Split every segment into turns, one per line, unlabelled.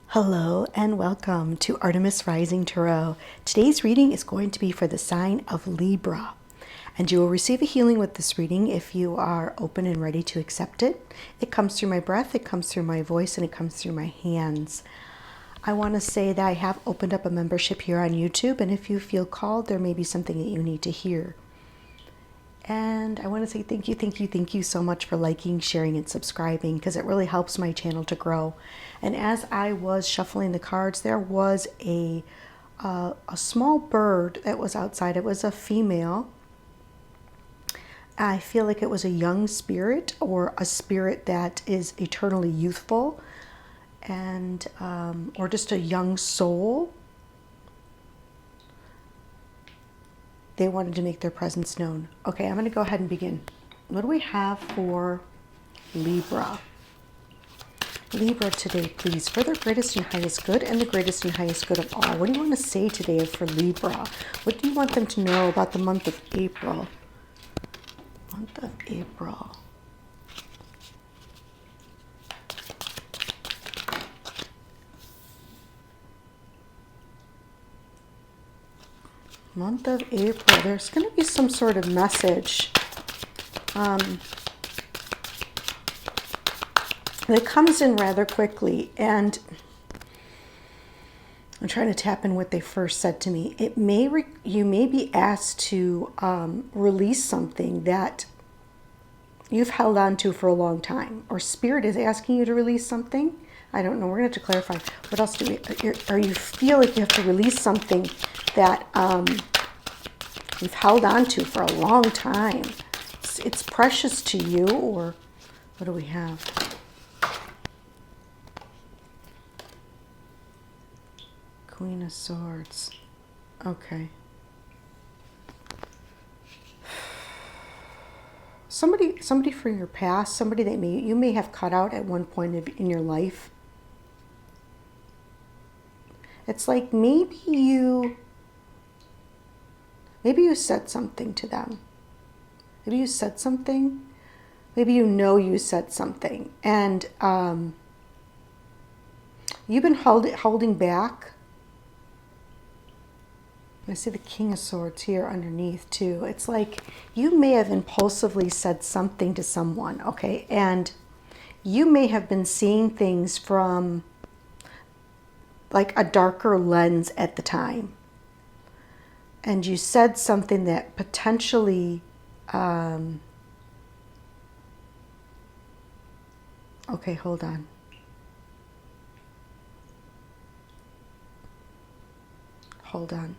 Hello and welcome to Artemis Rising Tarot. Today's reading is going to be for the sign of Libra. And you will receive a healing with this reading if you are open and ready to accept it. It comes through my breath, it comes through my voice, and it comes through my hands. I want to say that I have opened up a membership here on YouTube, and if you feel called, there may be something that you need to hear. And I want to say thank you so much for liking, sharing, and subscribing, because it really helps my channel to grow. And as I was shuffling the cards, there was a small bird that was outside. It was a female. I feel like it was a young spirit, or a spirit that is eternally youthful, and or just a young soul. They wanted to make their presence known. Okay, I'm going to go ahead and begin. What do we have for Libra? Libra today, please, for their greatest and highest good and the greatest and highest good of all. What do you want to say today for Libra? What do you want them to know about the month of April? Month of April. Month of April. There's going to be some sort of message that comes in rather quickly, and I'm trying to tap in what they first said to me. It may you may be asked to release something that you've held on to for a long time, or Spirit is asking you to release something. I don't know. We're going to have to clarify. What else do we? Or you feel like you have to release something that you've held on to for a long time. It's precious to you, or what do we have? Queen of Swords. Okay. Somebody from your past, somebody that you may have cut out at one point in your life. It's like maybe you said something to them. Maybe you said something. Maybe you know you said something, and you've been holding back. I see the King of Swords here underneath too. It's like you may have impulsively said something to someone, okay? And you may have been seeing things from like a darker lens at the time. And you said something that potentially, okay, hold on. Hold on.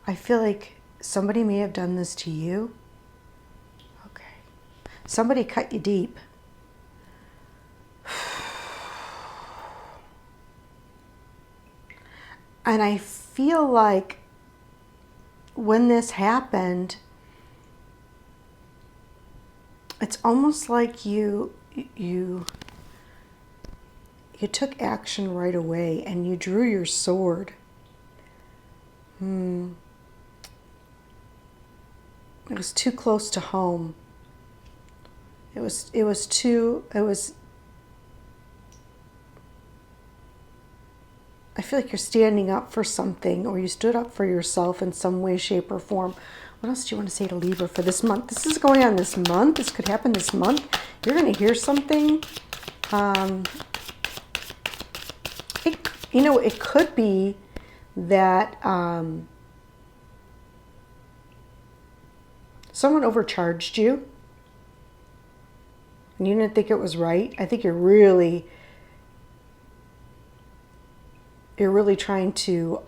I feel like somebody may have done this to you. Okay. Somebody cut you deep. And I feel like when this happened, it's almost like you took action right away, and you drew your sword. It was too close to home. I feel like you're standing up for something, or you stood up for yourself in some way, shape, or form. What else do you want to say to Libra for this month? This is going on this month. This could happen this month. You're going to hear something. It could be that someone overcharged you, and you didn't think it was right. I think you're really trying to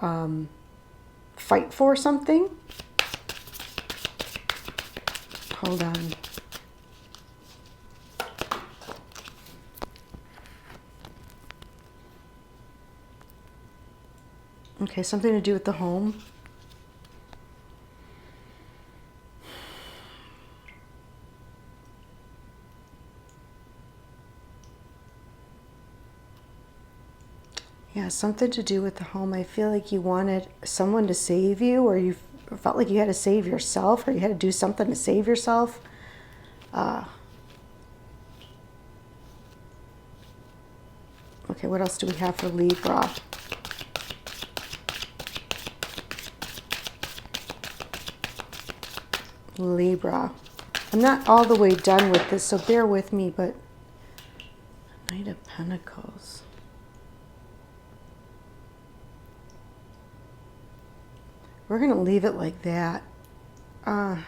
fight for something. Hold on. Okay, something to do with the home. Yeah, something to do with the home. I feel like you wanted someone to save you, or you felt like you had to save yourself, or you had to do something to save yourself. Okay, what else do we have for Libra? Libra. I'm not all the way done with this, so bear with me, but Knight of Pentacles. We're going to leave it like that. I'm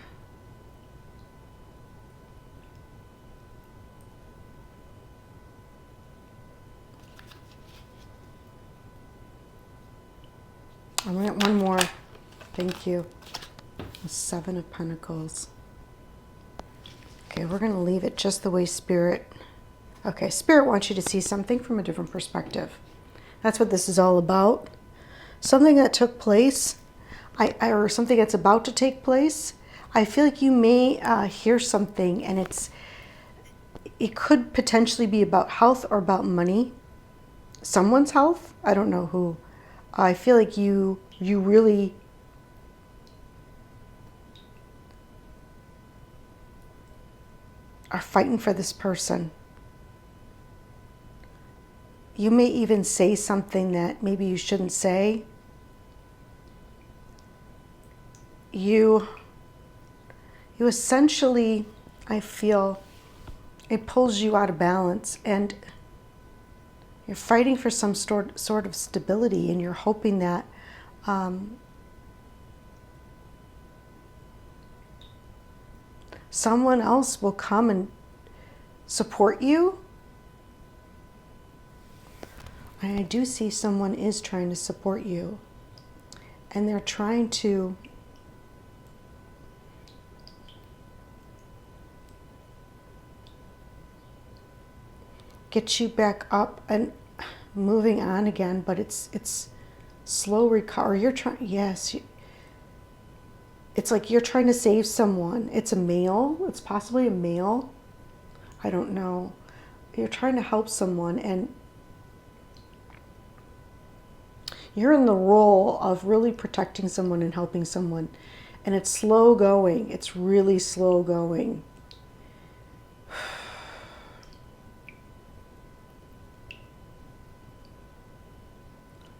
going to get one more. Thank you. The Seven of Pentacles. Okay, we're going to leave it just the way Spirit... Okay, Spirit wants you to see something from a different perspective. That's what this is all about. Something that took place, or something that's about to take place. I feel like you may hear something, and it could potentially be about health or about money. Someone's health. I don't know who. I feel like you really... are fighting for this person. You may even say something that maybe you shouldn't say. You essentially, I feel, it pulls you out of balance, and you're fighting for some sort of stability, and you're hoping that someone else will come and support you. And I do see someone is trying to support you, and they're trying to get you back up and moving on again, but it's slow recovery. You're trying, yes, it's like you're trying to save someone. It's a male. It's possibly a male. I don't know. You're trying to help someone, and you're in the role of really protecting someone and helping someone. And it's slow going. It's really slow going.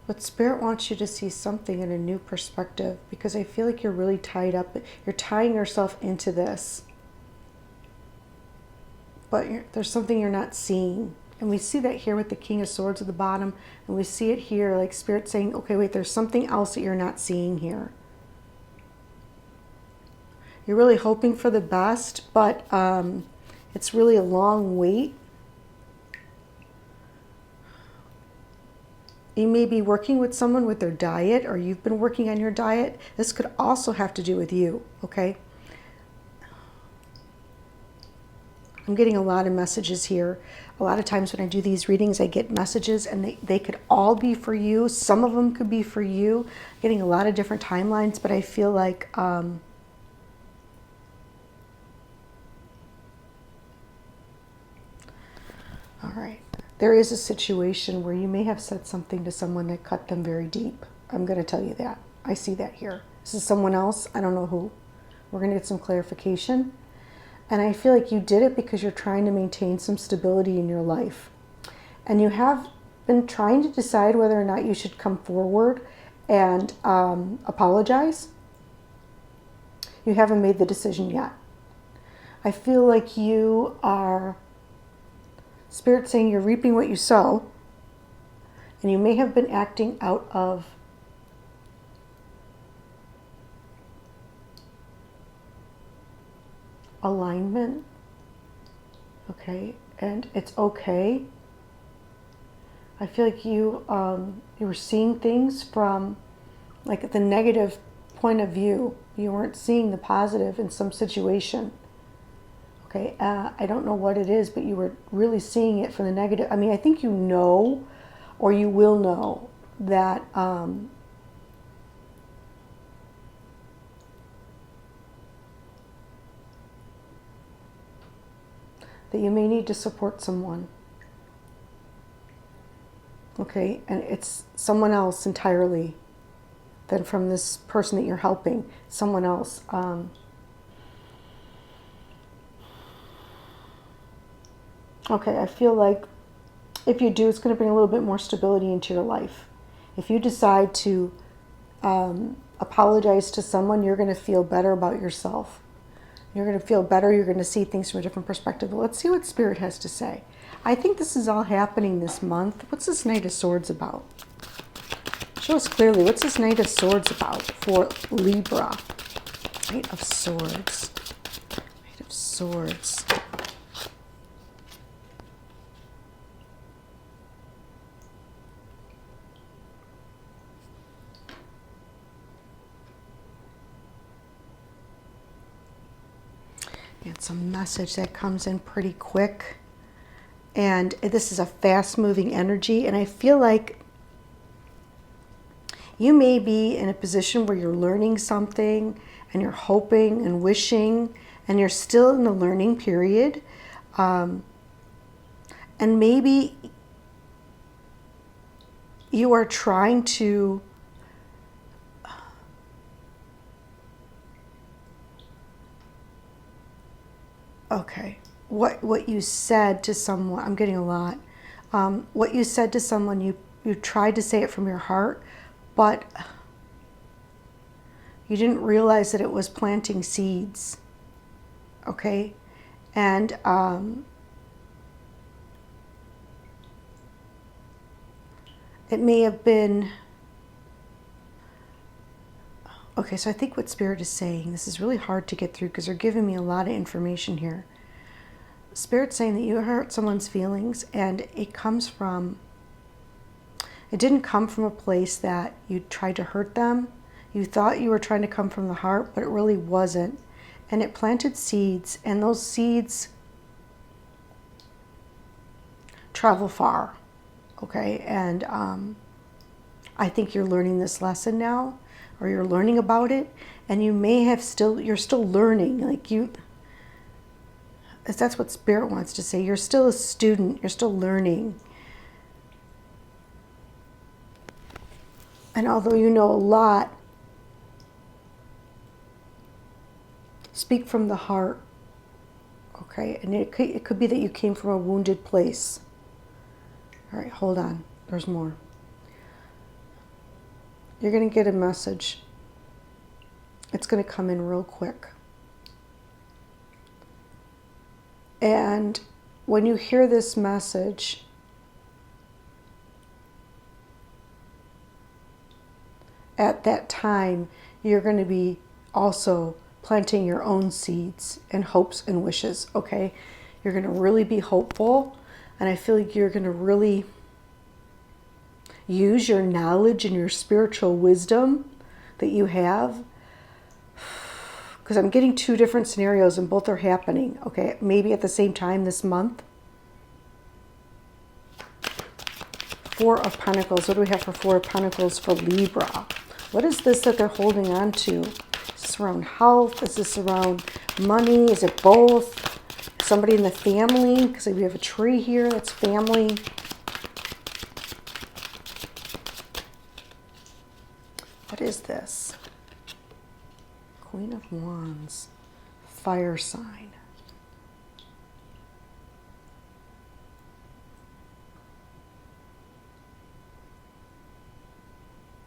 But Spirit wants you to see something in a new perspective, because I feel like you're really tied up. You're tying yourself into this. But there's something you're not seeing. And we see that here with the King of Swords at the bottom. And we see it here, like Spirit saying, okay, wait, there's something else that you're not seeing here. You're really hoping for the best, but it's really a long wait. You may be working with someone with their diet, or you've been working on your diet. This could also have to do with you, okay? I'm getting a lot of messages here. A lot of times when I do these readings, I get messages, and they could all be for you. Some of them could be for you. Getting a lot of different timelines, but I feel like all right. There is a situation where you may have said something to someone that cut them very deep. I'm going to tell you that. I see that here. This is someone else. I don't know who. We're going to get some clarification. And I feel like you did it because you're trying to maintain some stability in your life. And you have been trying to decide whether or not you should come forward and apologize. You haven't made the decision yet. I feel like you are... Spirit saying you're reaping what you sow, and you may have been acting out of alignment, okay, and it's okay. I feel like you were seeing things from like the negative point of view. You weren't seeing the positive in some situation. Okay, I don't know what it is, but you were really seeing it from the negative. I mean, I think you know, or you will know, that that you may need to support someone. Okay, and it's someone else entirely. than from this person that you're helping, someone else. Okay, I feel like if you do, it's going to bring a little bit more stability into your life. If you decide to apologize to someone, you're going to feel better about yourself. You're going to feel better. You're going to see things from a different perspective. But let's see what Spirit has to say. I think this is all happening this month. What's this Knight of Swords about? Show us clearly. What's this Knight of Swords about for Libra? Knight of Swords. Knight of Swords. It's a message that comes in pretty quick. And this is a fast-moving energy. And I feel like you may be in a position where you're learning something and you're hoping and wishing and you're still in the learning period. And maybe you are trying to okay, what you said to someone, I'm getting a lot. What you said to someone, you tried to say it from your heart, but you didn't realize that it was planting seeds, okay? And it may have been, okay, so I think what Spirit is saying, this is really hard to get through because they're giving me a lot of information here. Spirit's saying that you hurt someone's feelings, and it comes from, it didn't come from a place that you tried to hurt them. You thought you were trying to come from the heart, but it really wasn't. And it planted seeds, and those seeds travel far, okay? And I think you're learning this lesson now, or you're learning about it, and you may have you're still learning, like that's what Spirit wants to say. You're still a student, you're still learning. And although you know a lot, speak from the heart, okay? And it could be that you came from a wounded place. All right, hold on, there's more. You're going to get a message. It's going to come in real quick. And when you hear this message, at that time, you're going to be also planting your own seeds and hopes and wishes, okay? You're going to really be hopeful, and I feel like you're going to really use your knowledge and your spiritual wisdom that you have, because I'm getting two different scenarios and both are happening, okay? Maybe at the same time this month. Four of Pentacles. What do we have for Four of Pentacles for Libra? What is this that they're holding on to? Is this around health? Is this around money? Is it both? Somebody in the family? Because we have a tree here that's family. What is this? Queen of Wands. Fire sign.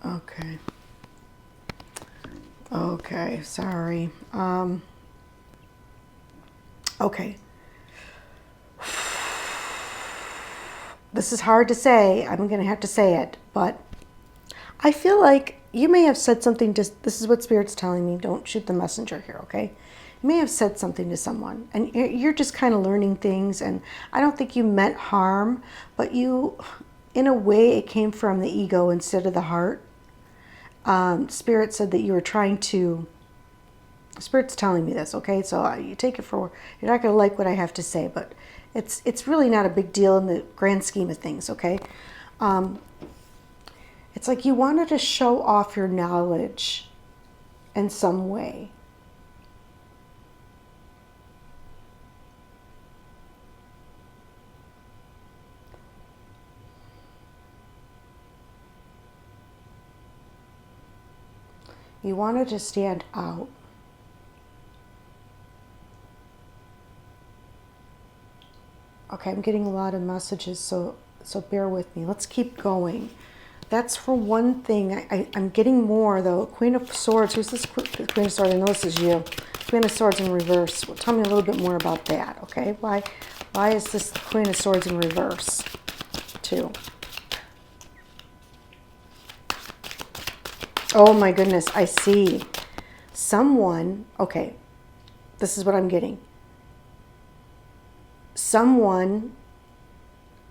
Okay. Okay, sorry. Okay. This is hard to say. I'm going to have to say it, but I feel like you may have said something to, this is what Spirit's telling me, don't shoot the messenger here, okay? You may have said something to someone, and you're just kind of learning things, and I don't think you meant harm, but you, in a way, it came from the ego instead of the heart. Spirit said that you were trying to, Spirit's telling me this, okay? So you take it for, you're not going to like what I have to say, but it's really not a big deal in the grand scheme of things, okay? It's like you wanted to show off your knowledge in some way. You wanted to stand out. Okay, I'm getting a lot of messages, so bear with me. Let's keep going. That's for one thing. I'm getting more, though. Queen of Swords. Who's this Queen of Swords? I know this is you. Queen of Swords in reverse. Well, tell me a little bit more about that, okay? Why is this Queen of Swords in reverse, too? Oh, my goodness. I see. Someone, okay, this is what I'm getting. Someone,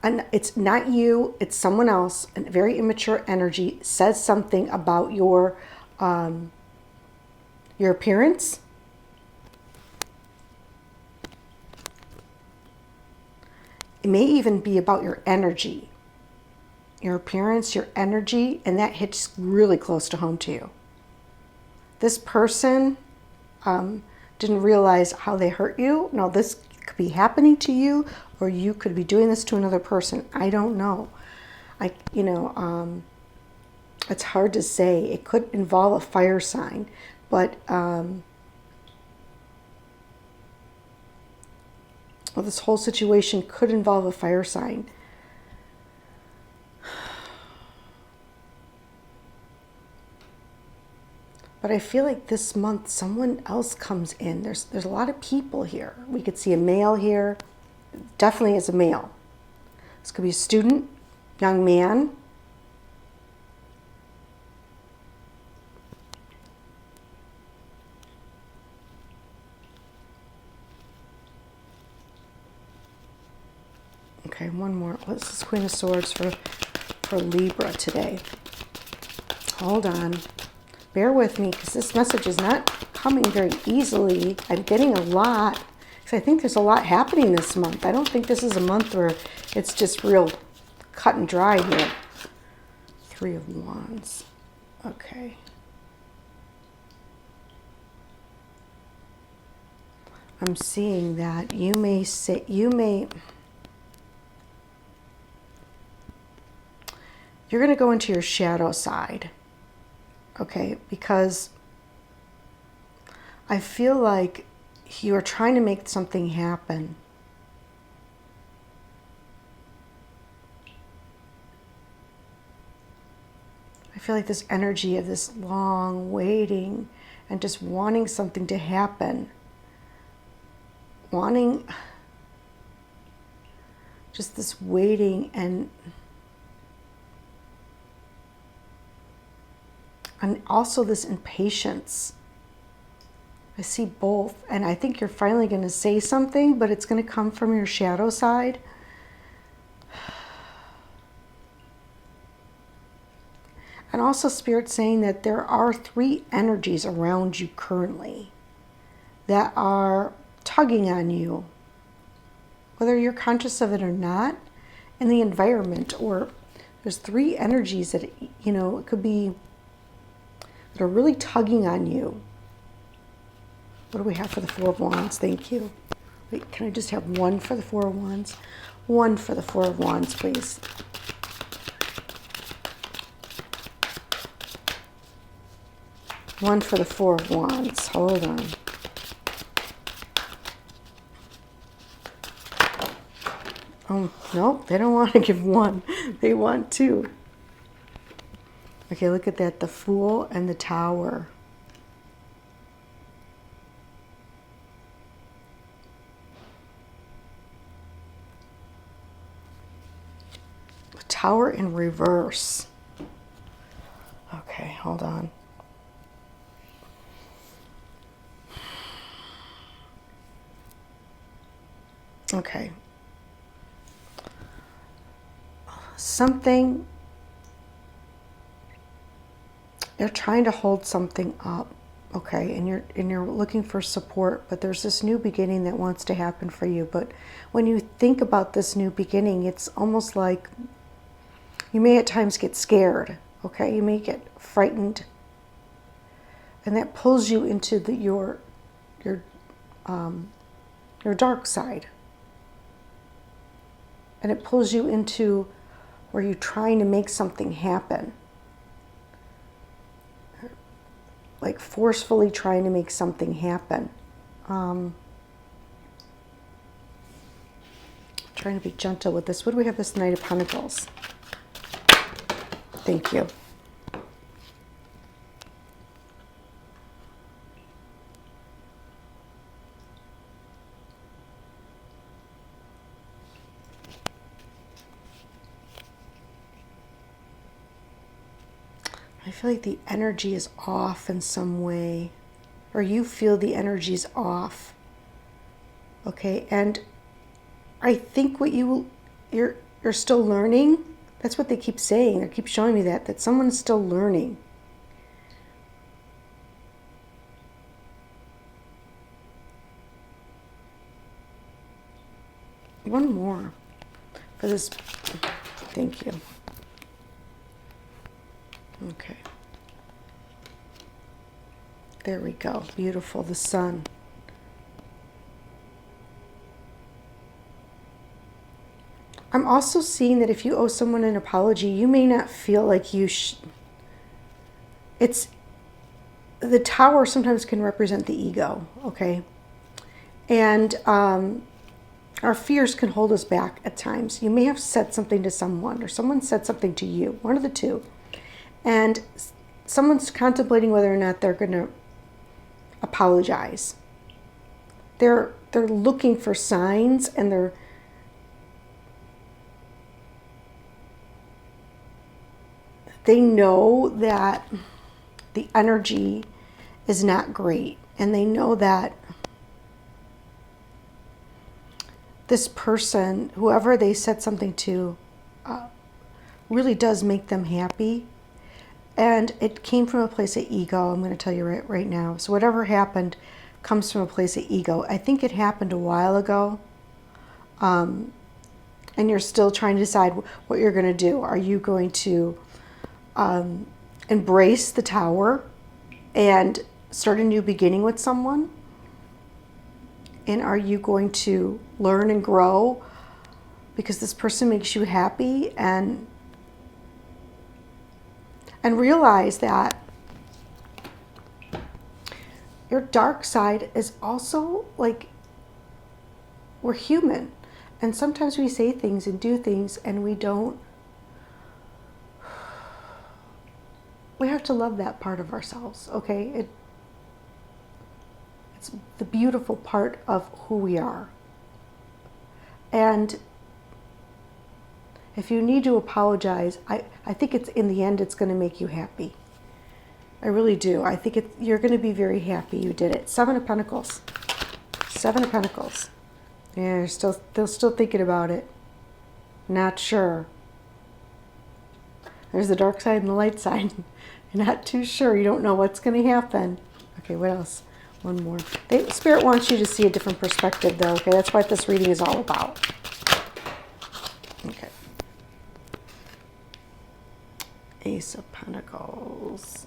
and it's not you, it's someone else, a very immature energy, says something about your appearance. It may even be about your energy, your appearance, your energy, and that hits really close to home to you. This person didn't realize how they hurt you. Now, this could be happening to you, or you could be doing this to another person. I don't know. It's hard to say. It could involve a fire sign, but well, this whole situation could involve a fire sign. But I feel like this month someone else comes in. There's a lot of people here. We could see a male here. Definitely is a male. This could be a student, young man. Okay, one more. What's this Queen of Swords for Libra today? Hold on. Bear with me, because this message is not coming very easily. I'm getting a lot, because I think there's a lot happening this month. I don't think this is a month where it's just real cut and dry here. Three of Wands. Okay. I'm seeing that you're going to go into your shadow side. Okay, because I feel like you are trying to make something happen. I feel like this energy of this long waiting and just wanting something to happen. Wanting just this waiting and also this impatience. I see both, and I think you're finally going to say something, but it's going to come from your shadow side. And also Spirit saying that there are three energies around you currently that are tugging on you, whether you're conscious of it or not, in the environment. Or there's three energies that, it could be, that are really tugging on you. What do we have for the Four of Wands? Thank you. Wait, can I just have one for the Four of Wands? One for the Four of Wands, please. One for the Four of Wands. Hold on. Oh, no, they don't want to give one. They want two. Okay, look at that. The Fool and the Tower. The Tower in reverse. Okay, hold on. Okay. Something, they're trying to hold something up, okay, and you're looking for support, but there's this new beginning that wants to happen for you. But when you think about this new beginning, it's almost like you may at times get scared, okay? You may get frightened, and that pulls you into your dark side, and it pulls you into where you're trying to make something happen. like forcefully trying to make something happen. Trying to be gentle with this. What do we have this Knight of Pentacles? Thank you. I feel like the energy is off in some way, or you feel the energy is off. Okay, and I think what you're still learning. That's what they keep saying. They keep showing me that someone's still learning. One more for this. Thank you. Okay. There we go. Beautiful. The sun. I'm also seeing that if you owe someone an apology, you may not feel like you it's the Tower sometimes can represent the ego, okay? And our fears can hold us back at times. You may have said something to someone, or someone said something to you, one of the two. And someone's contemplating whether or not they're going to apologize. They're looking for signs, and they know that the energy is not great, and they know that this person, whoever they said something to, really does make them happy. And it came from a place of ego, I'm going to tell you right now. So whatever happened comes from a place of ego. I think it happened a while ago. And you're still trying to decide what you're going to do. Are you going to embrace the Tower and start a new beginning with someone? And are you going to learn and grow because this person makes you happy, and realize that your dark side is also like, we're human, and sometimes we say things and do things and we have to love that part of ourselves, okay? It's the beautiful part of who we are. And if you need to apologize, I think it's, in the end, it's going to make you happy. I really do. I think you're going to be very happy you did it. 7 of Pentacles. 7 of Pentacles. Yeah, they're still thinking about it. Not sure. There's the dark side and the light side. You're not too sure. You don't know what's going to happen. Okay, what else? One more. Spirit wants you to see a different perspective, though. Okay, that's what this reading is all about. Okay. Ace of Pentacles.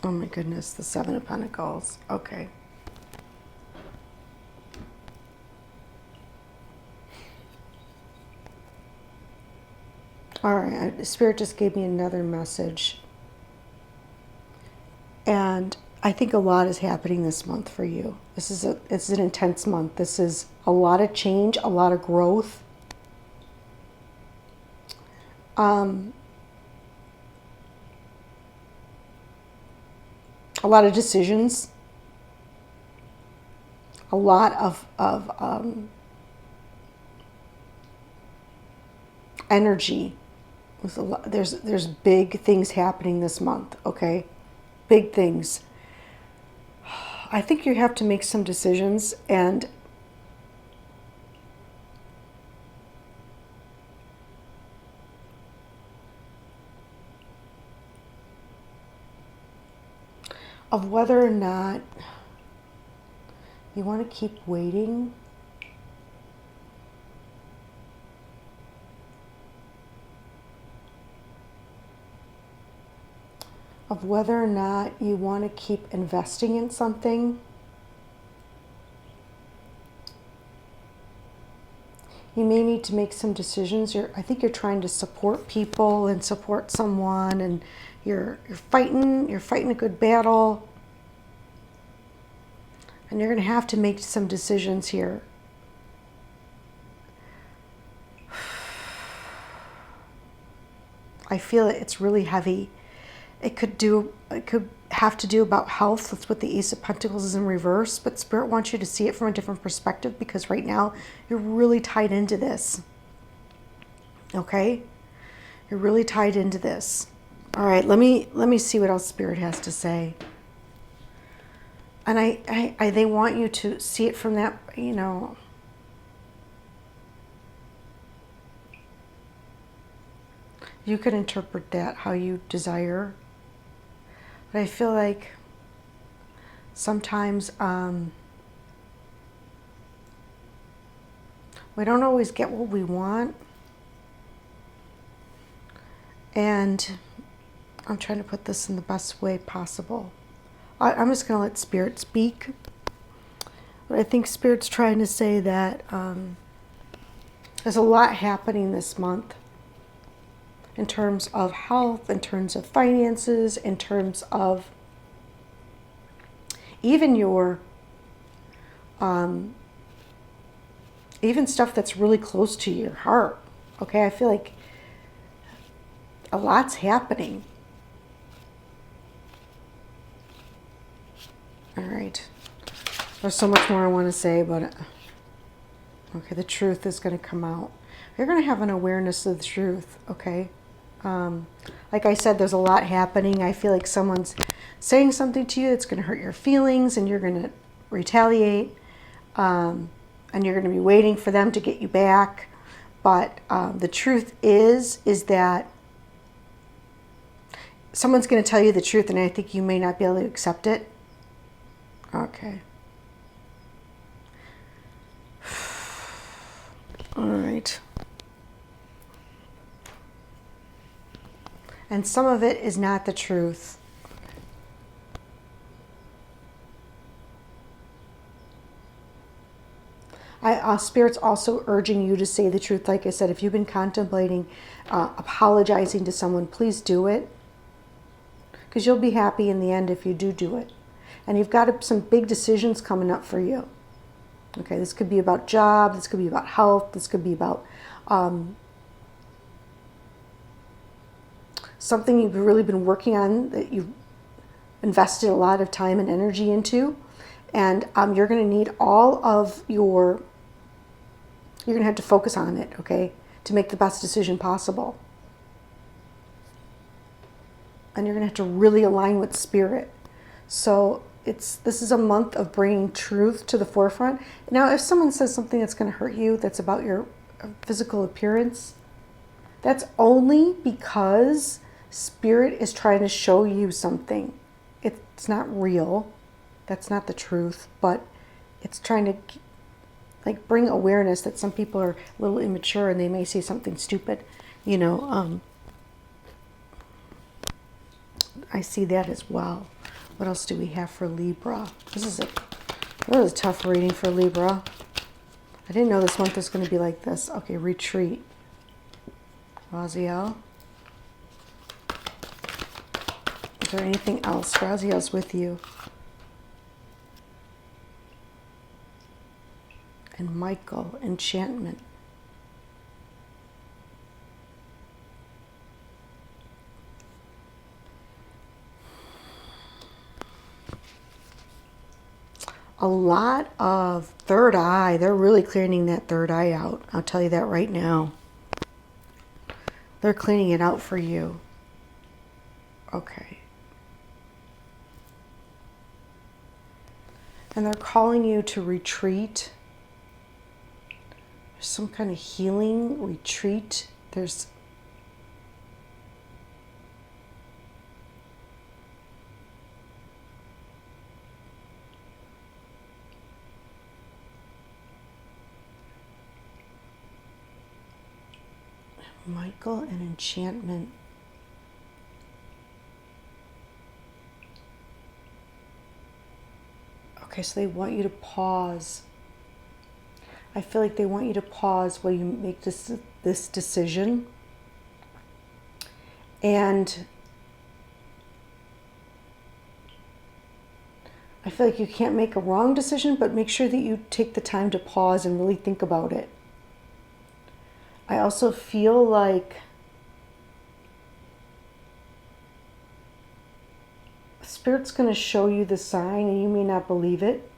Oh my goodness, the 7 of Pentacles. Okay. All right, Spirit just gave me another message. And I think a lot is happening this month for you. It's an intense month. This is a lot of change, a lot of growth. A lot of decisions, a lot of energy. There's big things happening this month, okay? Big things. I think you have to make some decisions, and of whether or not you want to keep waiting, of whether or not you want to keep investing in something, You may need to make some decisions. I think you're trying to support people and support someone, and you're fighting a good battle. And you're going to have to make some decisions here. I feel it's really heavy. It could have to do about health. That's what the Ace of Pentacles is in reverse. But Spirit wants you to see it from a different perspective, because right now you're really tied into this. Okay? You're really tied into this. All right, let me see what else Spirit has to say. And they want you to see it from that, you know. You can interpret that how you desire. But I feel like sometimes we don't always get what we want. And I'm trying to put this in the best way possible. I'm just going to let Spirit speak. But I think Spirit's trying to say that there's a lot happening this month. In terms of health, in terms of finances, in terms of even your, even stuff that's really close to your heart. Okay, I feel like a lot's happening. All right. There's so much more I want to say, but okay, the truth is going to come out. You're going to have an awareness of the truth, okay? Like I said, there's a lot happening. I feel like someone's saying something to you that's going to hurt your feelings, and you're going to retaliate, and you're going to be waiting for them to get you back. But the truth is that someone's going to tell you the truth, and I think you may not be able to accept it. Okay. All right. And some of it is not the truth. Spirit's also urging you to say the truth. Like I said, if you've been contemplating apologizing to someone, please do it. Because you'll be happy in the end if you do it. And you've got some big decisions coming up for you. Okay, this could be about job, this could be about health, this could be about something you've really been working on that you've invested a lot of time and energy into. And you're going to need all of you're going to have to focus on it, okay, to make the best decision possible. And you're going to have to really align with Spirit. So this is a month of bringing truth to the forefront. Now, if someone says something that's going to hurt you, that's about your physical appearance, that's only because Spirit is trying to show you something. It's not real. That's not the truth, but it's trying to like bring awareness that some people are a little immature and they may say something stupid, you know. I see that as well. What else do we have for Libra? This is a tough reading for Libra. I didn't know this month was going to be like this. Okay, retreat. Raziel. Is there anything else? Raziel's with you. And Michael, enchantment. A lot of third eye. They're really clearing that third eye out. I'll tell you that right now. They're cleaning it out for you. Okay. And they're calling you to retreat. There's some kind of healing retreat. There's Michael and enchantment. Okay, so they want you to pause. I feel like they want you to pause while you make this decision. And I feel like you can't make a wrong decision, but make sure that you take the time to pause and really think about it. I also feel like Spirit's going to show you the sign and you may not believe it.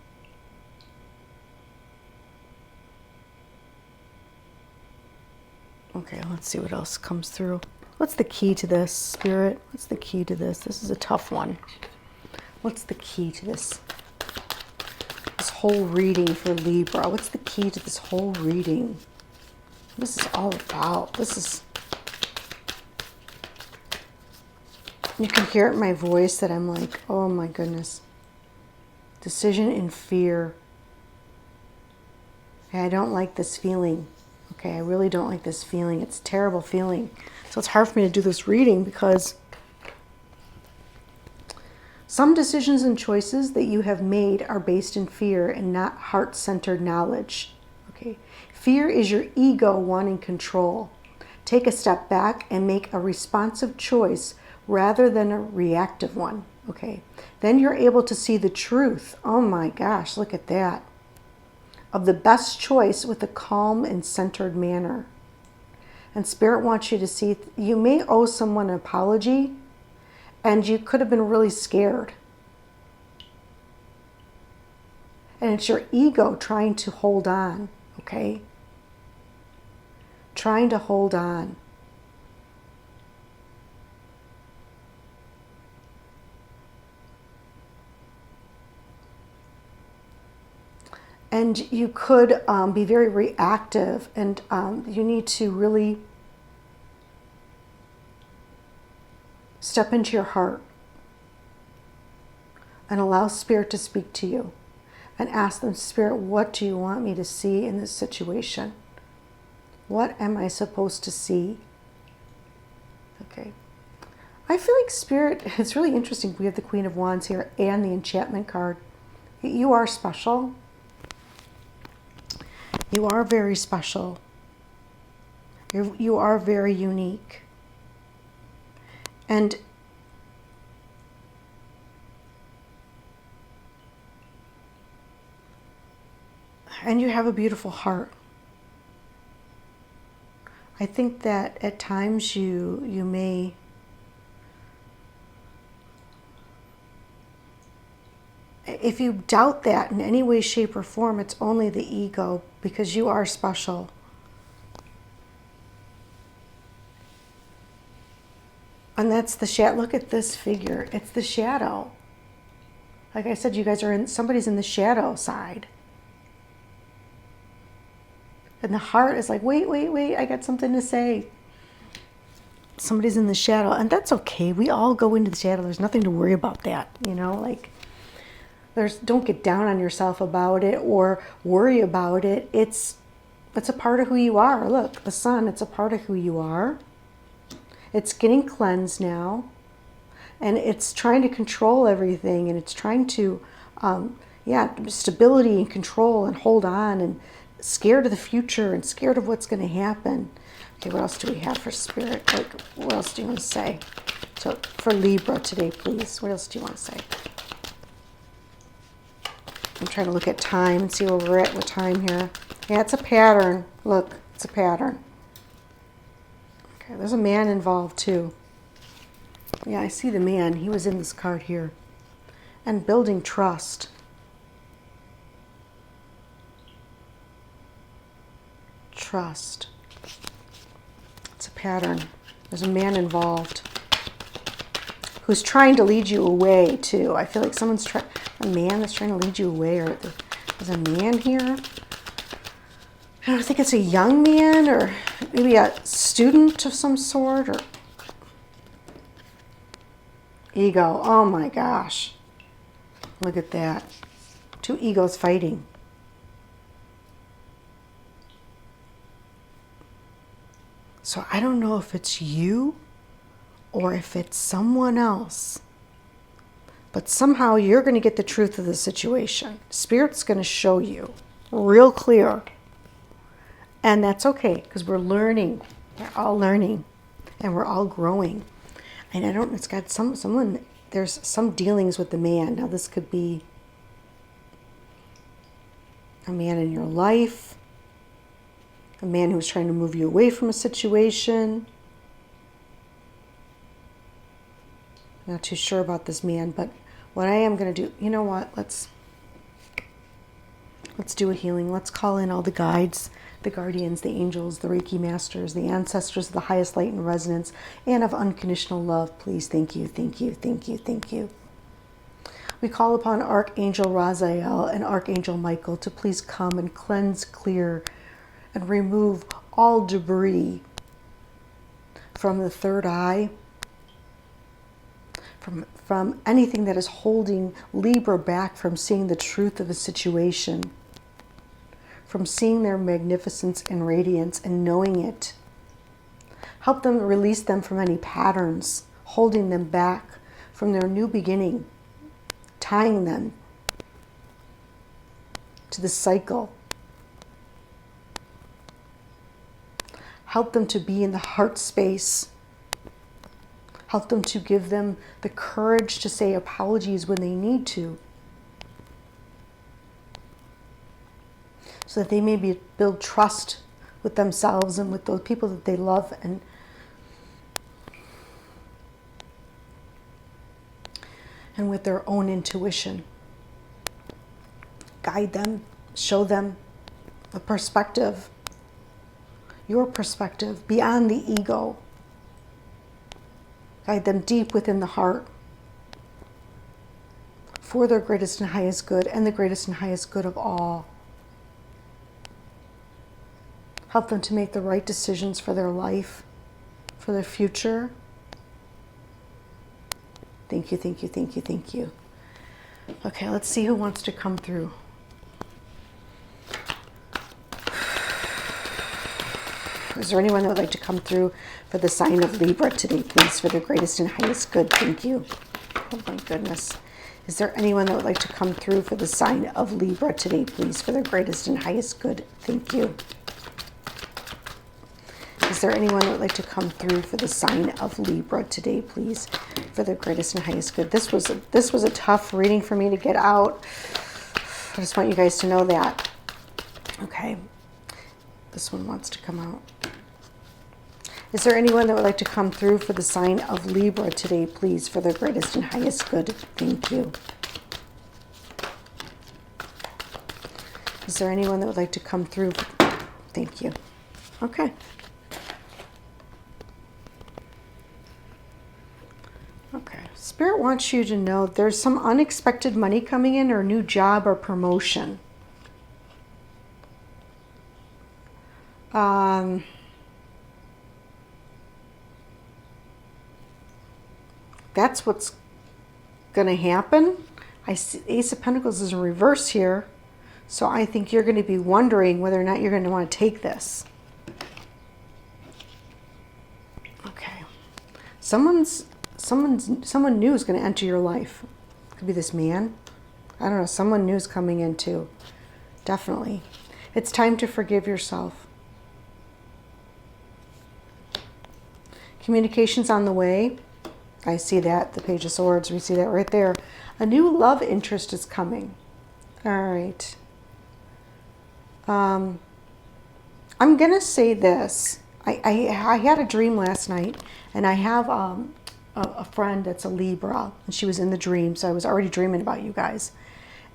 Okay, let's see what else comes through. What's the key to this, Spirit? What's the key to this? This is a tough one. What's the key to this whole reading for Libra? What's the key to this whole reading? What is this all about? This is... You can hear it in my voice that I'm like, oh my goodness. Decision and fear. I don't like this feeling. Okay, I really don't like this feeling. It's a terrible feeling. So it's hard for me to do this reading because some decisions and choices that you have made are based in fear and not heart-centered knowledge. Okay, fear is your ego wanting control. Take a step back and make a responsive choice rather than a reactive one. Okay, then you're able to see the truth. Oh my gosh, look at that. Of the best choice with a calm and centered manner. And Spirit wants you to see, you may owe someone an apology and you could have been really scared. And it's your ego trying to hold on, okay? Trying to hold on. And you could be very reactive, and you need to really step into your heart and allow Spirit to speak to you and ask them, Spirit, what do you want me to see in this situation? What am I supposed to see? Okay. I feel like Spirit, it's really interesting. We have the Queen of Wands here and the Enchantment card. You are special. You are very special. You are very unique. And you have a beautiful heart. I think that at times you may if you doubt that in any way, shape, or form, it's only the ego, because you are special. And that's the shadow. Look at this figure. It's the shadow. Like I said, you guys are in, somebody's in the shadow side. And the heart is like, wait, I got something to say. Somebody's in the shadow, and that's okay. We all go into the shadow. There's nothing to worry about that, you know, like don't get down on yourself about it or worry about it. It's a part of who you are. Look, the sun, it's a part of who you are. It's getting cleansed now, and it's trying to control everything, and it's trying to, stability and control and hold on, and scared of the future and scared of what's going to happen. Okay, what else do we have for Spirit? Like, what else do you want to say? So for Libra today, please. What else do you want to say? I'm trying to look at time and see where we're at with time here. Yeah, it's a pattern. Look, it's a pattern. Okay, there's a man involved too. Yeah, I see the man. He was in this card here. And building trust. Trust. It's a pattern. There's a man involved who's trying to lead you away too. I feel like someone's a man that's trying to lead you away, or there's a man here. I don't think it's a young man, or maybe a student of some sort, or ego. Oh my gosh. Look at that. Two egos fighting. So I don't know if it's you or if it's someone else. But somehow you're going to get the truth of the situation. Spirit's going to show you real clear. And that's okay, because we're learning. We're all learning, and we're all growing. And I don't, it's got someone, there's some dealings with the man. Now this could be a man in your life, a man who's trying to move you away from a situation. Not too sure about this man, but what I am going to do, you know what, let's do a healing. Let's call in all the guides, the guardians, the angels, the Reiki masters, the ancestors of the highest light and resonance, and of unconditional love. Please, thank you, thank you, thank you, thank you. We call upon Archangel Raziel and Archangel Michael to please come and cleanse, clear, and remove all debris from the third eye, from anything that is holding Libra back from seeing the truth of a situation, from seeing their magnificence and radiance and knowing it. Help them release them from any patterns holding them back from their new beginning, tying them to the cycle. Help them to be in the heart space. Help them to give them the courage to say apologies when they need to, so that they may build trust with themselves and with those people that they love, and with their own intuition. Guide them, show them a perspective, your perspective beyond the ego. Guide them deep within the heart for their greatest and highest good and the greatest and highest good of all. Help them to make the right decisions for their life, for their future. Thank you, thank you, thank you, thank you. Okay, let's see who wants to come through. Is there anyone that would like to come through for the sign of Libra today, please, for the greatest and highest good? Thank you. Oh my goodness. Is there anyone that would like to come through for the sign of Libra today, please, for the greatest and highest good? Thank you. Is there anyone that would like to come through for the sign of Libra today, please, for the greatest and highest good? This was a tough reading for me to get out. I just want you guys to know that. Okay. This one wants to come out. Is there anyone that would like to come through for the sign of Libra today, please, for the greatest and highest good? Thank you. Is there anyone that would like to come through? Thank you. Okay. Okay. Spirit wants you to know there's some unexpected money coming in, or a new job or promotion. That's what's going to happen. I see Ace of Pentacles is in reverse here, so I think you're going to be wondering whether or not you're going to want to take this. Okay. Someone new is going to enter your life. Could be this man. I don't know. Someone new is coming in too. Definitely. It's time to forgive yourself. Communication's on the way. I see that, the Page of Swords, we see that right there. A new love interest is coming. All right. I'm going to say this. I had a dream last night, and I have a friend that's a Libra, and she was in the dream, so I was already dreaming about you guys.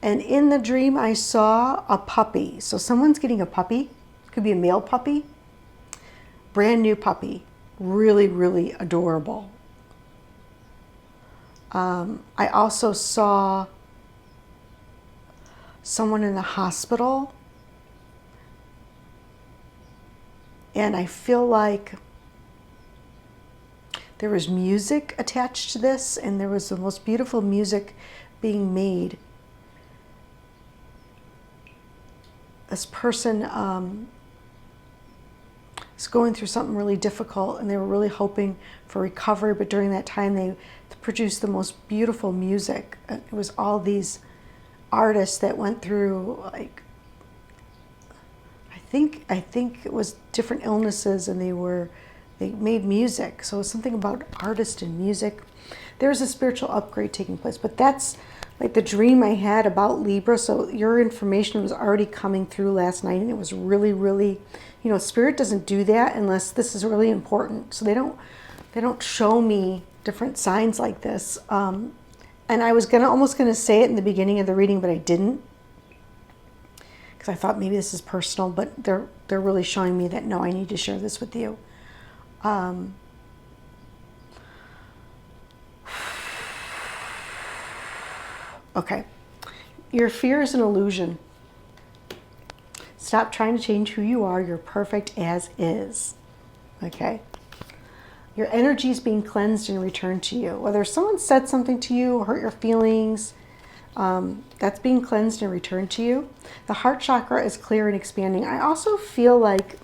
And in the dream, I saw a puppy. So someone's getting a puppy. Could be a male puppy. Brand new puppy. Really, really adorable. I also saw someone in the hospital, and I feel like there was music attached to this, and there was the most beautiful music being made. This person is going through something really difficult, and they were really hoping for recovery, but during that time they produced the most beautiful music. It was all these artists that went through, like, I think it was different illnesses, and they made music. So it was something about artist and music. There's a spiritual upgrade taking place, but that's like the dream I had about Libra. So your information was already coming through last night, and it was really, really, Spirit doesn't do that unless this is really important. So they don't show me different signs like this. And I was almost gonna say it in the beginning of the reading, but I didn't, because I thought maybe this is personal. But they're really showing me that no, I need to share this with you. Okay, your fear is an illusion. Stop trying to change who you are. You're perfect as is. Okay. Your energy is being cleansed and returned to you. Whether someone said something to you, hurt your feelings, that's being cleansed and returned to you. The heart chakra is clear and expanding. I also feel like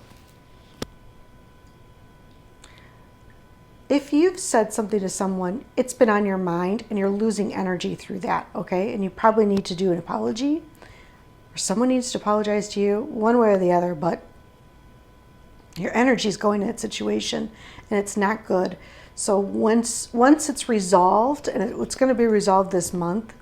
if you've said something to someone, it's been on your mind and you're losing energy through that, okay? And you probably need to do an apology, or someone needs to apologize to you, one way or the other, but your energy is going to that situation and it's not good. So once it's resolved, and it's going to be resolved this month,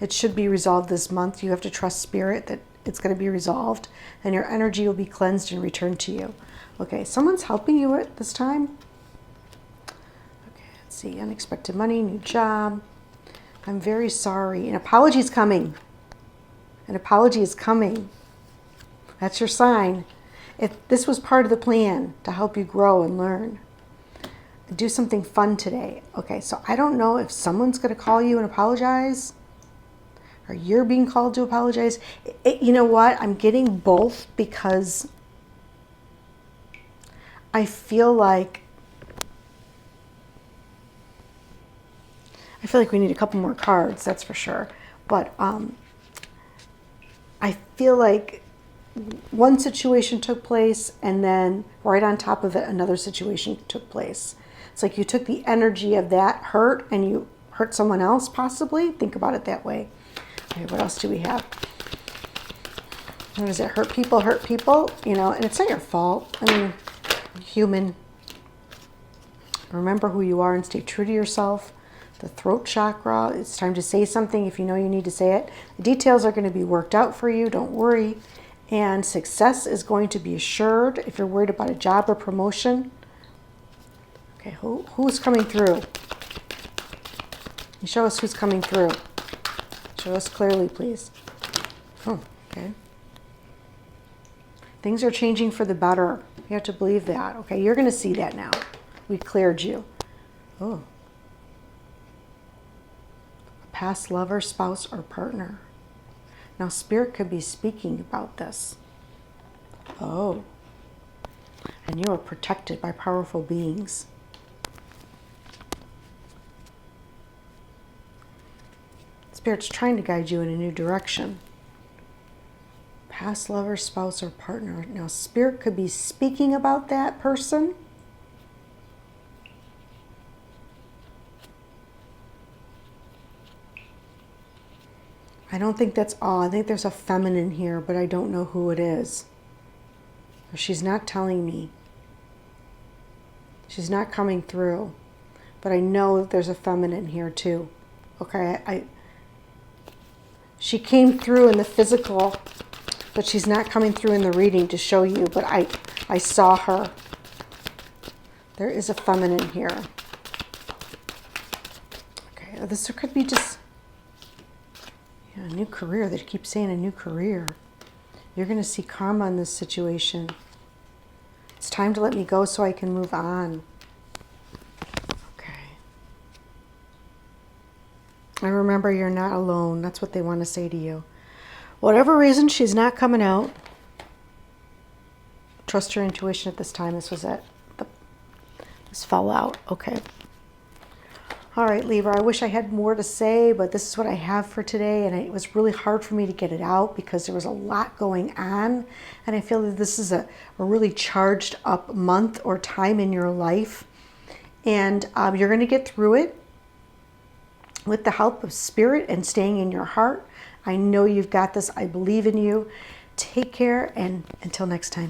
it should be resolved this month. You have to trust Spirit that it's going to be resolved, and your energy will be cleansed and returned to you. Okay, someone's helping you at this time. See, unexpected money, new job. I'm very sorry. An apology is coming. An apology is coming. That's your sign. If this was part of the plan to help you grow and learn, do something fun today. Okay, so I don't know if someone's going to call you and apologize, or you're being called to apologize. You know what? I'm getting both, because I feel like we need a couple more cards, that's for sure. But I feel like one situation took place, and then right on top of it, another situation took place. It's like you took the energy of that hurt and you hurt someone else, possibly. Think about it that way. Okay, what else do we have? What is it? Hurt people, and it's not your fault. I mean, human. Remember who you are and stay true to yourself. The throat chakra, it's time to say something if you know you need to say it. The details are going to be worked out for you, don't worry. And success is going to be assured if you're worried about a job or promotion. Okay, who's coming through? You show us who's coming through. Show us clearly, please. Oh, okay. Things are changing for the better. You have to believe that. Okay, you're going to see that now. We cleared you. Oh. Past lover, spouse, or partner. Now, Spirit could be speaking about this. Oh. And you are protected by powerful beings. Spirit's trying to guide you in a new direction. Past lover, spouse, or partner. Now, Spirit could be speaking about that person. I don't think that's all. I think there's a feminine here, but I don't know who it is. She's not telling me. She's not coming through. But I know that there's a feminine here too. Okay, she came through in the physical, but she's not coming through in the reading to show you, but I saw her. There is a feminine here. Okay, this could be just a new career. They keep saying a new career. You're going to see karma in this situation. It's time to let me go so I can move on. Okay. And remember, you're not alone. That's what they want to say to you. Whatever reason she's not coming out, trust your intuition at this time. This was it. This fell out. Okay. All right, Libra, I wish I had more to say, but this is what I have for today. And it was really hard for me to get it out because there was a lot going on. And I feel that this is a really charged up month or time in your life. And you're going to get through it with the help of Spirit and staying in your heart. I know you've got this. I believe in you. Take care, and until next time.